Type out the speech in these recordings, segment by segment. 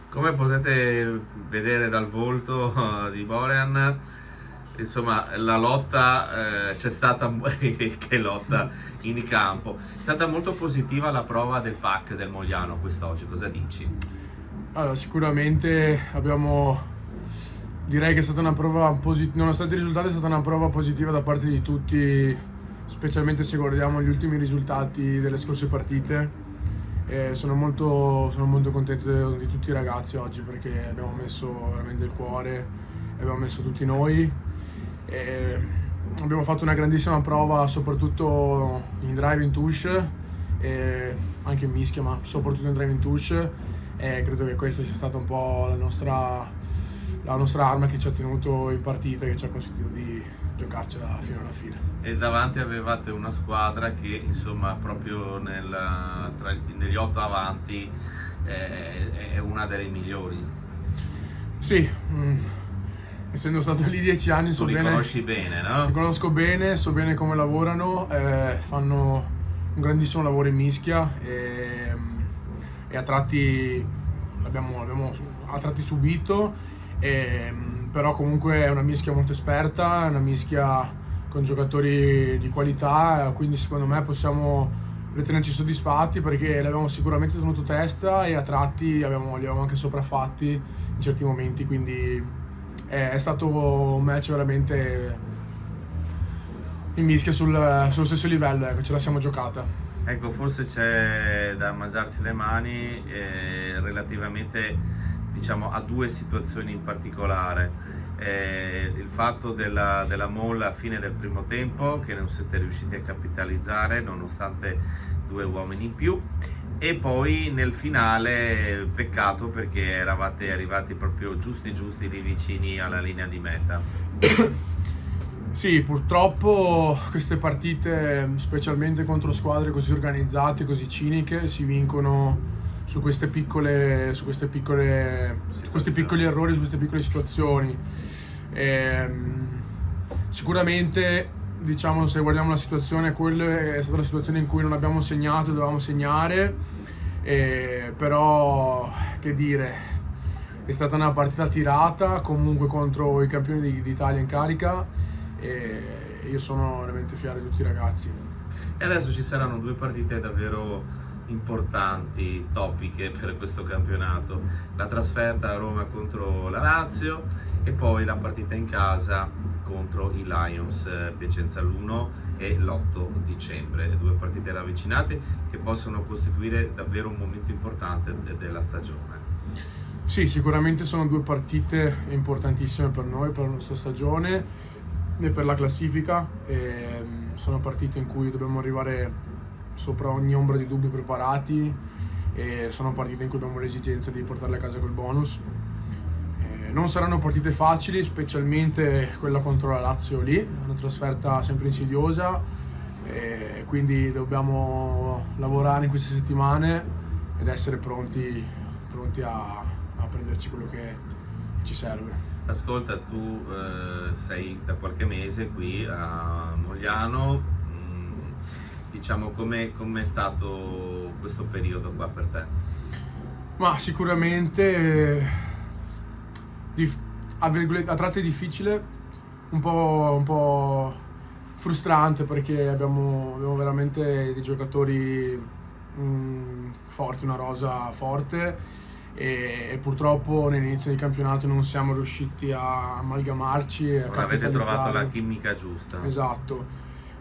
Come potete vedere dal volto di Borean, insomma, la lotta c'è stata, che lotta in campo. È stata molto positiva la prova del pack del Mogliano quest'oggi, cosa dici? Allora, sicuramente direi che è stata una prova positiva, nonostante i risultati è stata una prova positiva da parte di tutti, specialmente se guardiamo gli ultimi risultati delle scorse partite. Sono molto contento di tutti i ragazzi oggi, perché abbiamo messo veramente il cuore, abbiamo messo tutti noi. Abbiamo fatto una grandissima prova, soprattutto in drive in touch, anche in mischia, ma soprattutto in drive in touch. Credo che questa sia stata un po' la nostra arma che ci ha tenuto in partita e che ci ha consentito di giocarcela fino alla fine. E davanti avevate una squadra che, insomma, proprio negli 8 avanti è una delle migliori. Sì, essendo stato lì 10 anni Tu li conosci bene, no? Li conosco bene, so bene come lavorano, fanno un grandissimo lavoro in mischia e a tratti abbiamo a tratti subito, però comunque è una mischia molto esperta, è una mischia con giocatori di qualità, quindi secondo me possiamo ritenerci soddisfatti, perché le abbiamo sicuramente tenuto testa e a tratti li abbiamo anche sopraffatti in certi momenti, quindi è stato un match veramente in mischia sullo stesso livello, ecco, ce la siamo giocata. Ecco, forse c'è da mangiarsi le mani relativamente, diciamo, a due situazioni in particolare. Il fatto della molla a fine del primo tempo, che non siete riusciti a capitalizzare nonostante 2 uomini in più, e poi nel finale peccato, perché eravate arrivati proprio giusti lì vicini alla linea di meta. Sì, purtroppo queste partite, specialmente contro squadre così organizzate, così ciniche, si vincono su questi piccoli errori, su questi piccole situazioni. Sicuramente, diciamo, se guardiamo la situazione, quella è stata la situazione in cui non abbiamo segnato, dovevamo segnare, però che dire, è stata una partita tirata comunque contro i campioni d'Italia in carica, e io sono veramente fiero di tutti i ragazzi. E adesso ci saranno 2 partite davvero importanti, topiche per questo campionato: la trasferta a Roma contro la Lazio e poi la partita in casa contro i Lions Piacenza l'1 e l'8 dicembre. 2 partite ravvicinate che possono costituire davvero un momento importante della stagione. Sì, sicuramente sono 2 partite importantissime per noi, per la nostra stagione e per la classifica. Sono partite in cui dobbiamo arrivare sopra ogni ombra di dubbio preparati, e sono partite in cui abbiamo l'esigenza di portarle a casa col bonus. Non saranno partite facili, specialmente quella contro la Lazio lì, una trasferta sempre insidiosa, quindi dobbiamo lavorare in queste settimane ed essere pronti a prenderci quello che ci serve. Ascolta, tu sei da qualche mese qui a Mogliano, diciamo, com'è stato questo periodo qua per te? Ma sicuramente a tratti difficile, un po' frustrante, perché abbiamo veramente dei giocatori forti, una rosa forte, e purtroppo nell'inizio del campionato non siamo riusciti a amalgamarci e a Non avete trovato capitalizzare. la chimica giusta. Esatto,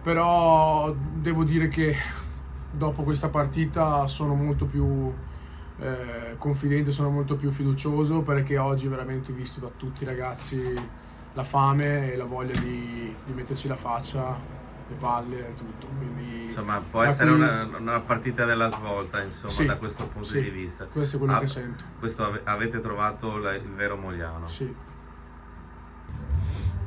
però devo dire che dopo questa partita sono molto più confidente, sono molto più fiducioso, perché oggi veramente ho visto da tutti i ragazzi la fame e la voglia di metterci la faccia, le palle e tutto. Quindi, insomma, può essere una partita della svolta, insomma, sì, da questo punto sì, di vista. questo è quello che sento. Avete trovato il vero Mogliano. Sì.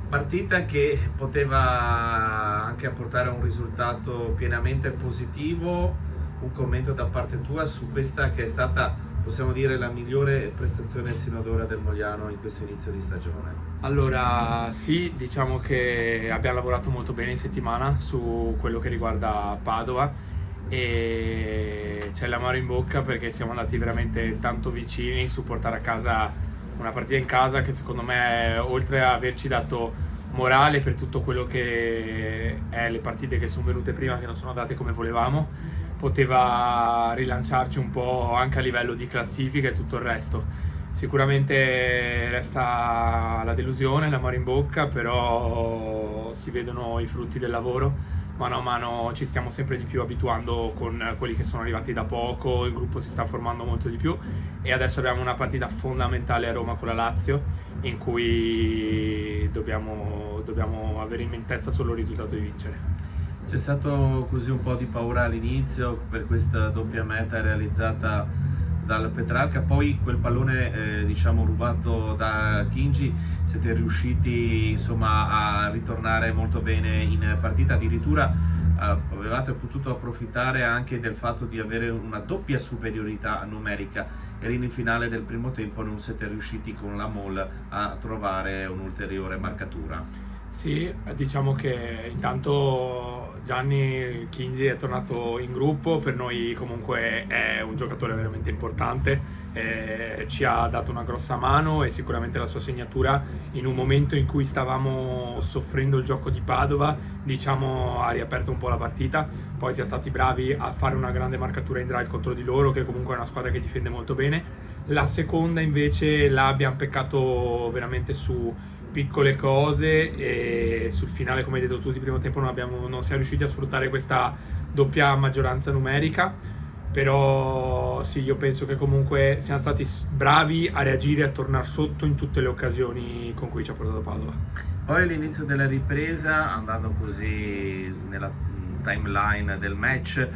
Partita che poteva anche apportare un risultato pienamente positivo. Un commento da parte tua su questa che è stata possiamo dire, la migliore prestazione sino ad ora del Mogliano in questo inizio di stagione? Allora sì, diciamo che abbiamo lavorato molto bene in settimana su quello che riguarda Padova e c'è l'amaro in bocca perché siamo andati veramente tanto vicini su portare a casa una partita in casa che secondo me, oltre a averci dato morale per tutto quello che è le partite che sono venute prima, che non sono andate come volevamo, poteva rilanciarci un po' anche a livello di classifica e tutto il resto. Sicuramente resta la delusione, l'amaro in bocca, però si vedono i frutti del lavoro. Mano a mano ci stiamo sempre di più abituando con quelli che sono arrivati da poco, il gruppo si sta formando molto di più e adesso abbiamo una partita fondamentale a Roma con la Lazio in cui dobbiamo avere in testa solo il risultato di vincere. C'è stato così un po' di paura all'inizio per questa doppia meta realizzata dal Petrarca, poi quel pallone diciamo rubato da Kingi, siete riusciti insomma a ritornare molto bene in partita, addirittura avevate potuto approfittare anche del fatto di avere una doppia superiorità numerica, eri in finale del primo tempo, non siete riusciti con la Mol a trovare un'ulteriore marcatura. Sì, diciamo che intanto Gianni Kingi è tornato in gruppo, per noi comunque è un giocatore veramente importante, ci ha dato una grossa mano e sicuramente la sua segnatura in un momento in cui stavamo soffrendo il gioco di Padova, diciamo, ha riaperto un po' la partita, poi siamo stati bravi a fare una grande marcatura in drive contro di loro, che comunque è una squadra che difende molto bene. La seconda invece là abbiamo peccato veramente su piccole cose e sul finale, come hai detto tu, di primo tempo non siamo riusciti a sfruttare questa doppia maggioranza numerica, però sì, io penso che comunque siamo stati bravi a reagire e a tornare sotto in tutte le occasioni con cui ci ha portato Padova. Poi all'inizio della ripresa, andando così nella timeline del match,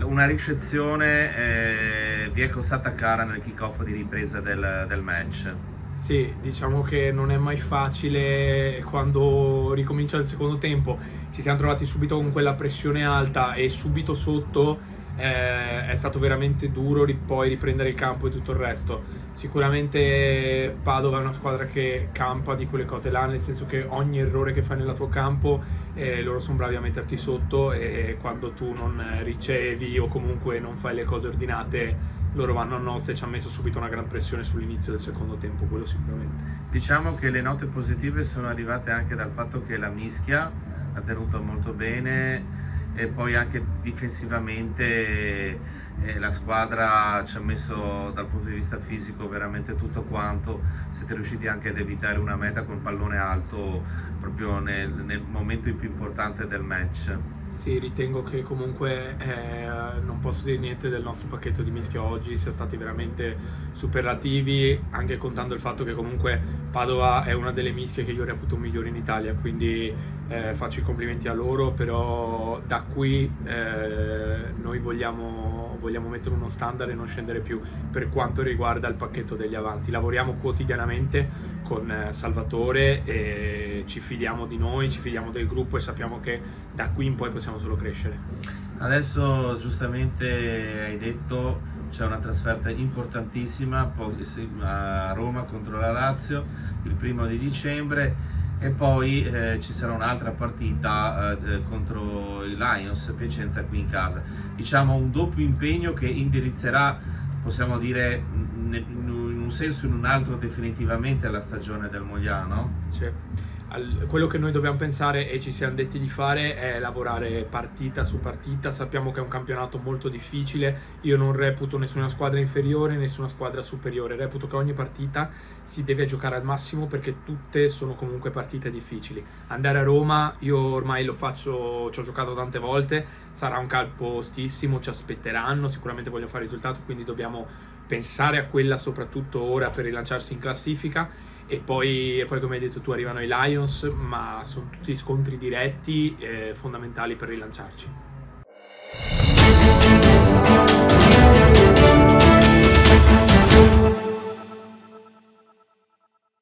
una ricezione vi è costata cara nel kick-off di ripresa del match. Sì, diciamo che non è mai facile quando ricomincia il secondo tempo. Ci siamo trovati subito con quella pressione alta e subito sotto è stato veramente duro poi riprendere il campo e tutto il resto. Sicuramente Padova è una squadra che campa di quelle cose là, nel senso che ogni errore che fai nel tuo campo loro sono bravi a metterti sotto e quando tu non ricevi o comunque non fai le cose ordinate loro vanno a nozze e ci ha messo subito una gran pressione sull'inizio del secondo tempo, quello sicuramente. Diciamo che le note positive sono arrivate anche dal fatto che la Mischia ha tenuto molto bene e poi anche difensivamente la squadra ci ha messo dal punto di vista fisico veramente tutto quanto, siete riusciti anche ad evitare una meta con pallone alto proprio nel momento più importante del match. Sì, ritengo che comunque non posso dire niente del nostro pacchetto di Mischia oggi, sia stati veramente superlativi, anche contando il fatto che comunque Padova è una delle mischie che io reputo migliori in Italia, quindi faccio i complimenti a loro, però da qui noi vogliamo mettere uno standard e non scendere più per quanto riguarda il pacchetto degli avanti. Lavoriamo quotidianamente con Salvatore e ci fidiamo di noi, ci fidiamo del gruppo e sappiamo che da qui in poi possiamo solo crescere. Adesso giustamente hai detto c'è una trasferta importantissima a Roma contro la Lazio il 1° di dicembre e poi ci sarà un'altra partita contro i Lions Piacenza qui in casa. Diciamo un doppio impegno che indirizzerà, possiamo dire, in un senso o in un altro definitivamente la stagione del Mogliano. Sì. Quello che noi dobbiamo pensare e ci siamo detti di fare è lavorare partita su partita. Sappiamo che è un campionato molto difficile, io non reputo nessuna squadra inferiore, nessuna squadra superiore, reputo che ogni partita si deve giocare al massimo perché tutte sono comunque partite difficili. Andare a Roma, io ormai lo faccio, ci ho giocato tante volte, sarà un campo ostissimo, ci aspetteranno, sicuramente voglio fare risultato, quindi dobbiamo pensare a quella soprattutto ora per rilanciarsi in classifica. E poi come hai detto tu arrivano i Lions, ma sono tutti scontri diretti fondamentali per rilanciarci.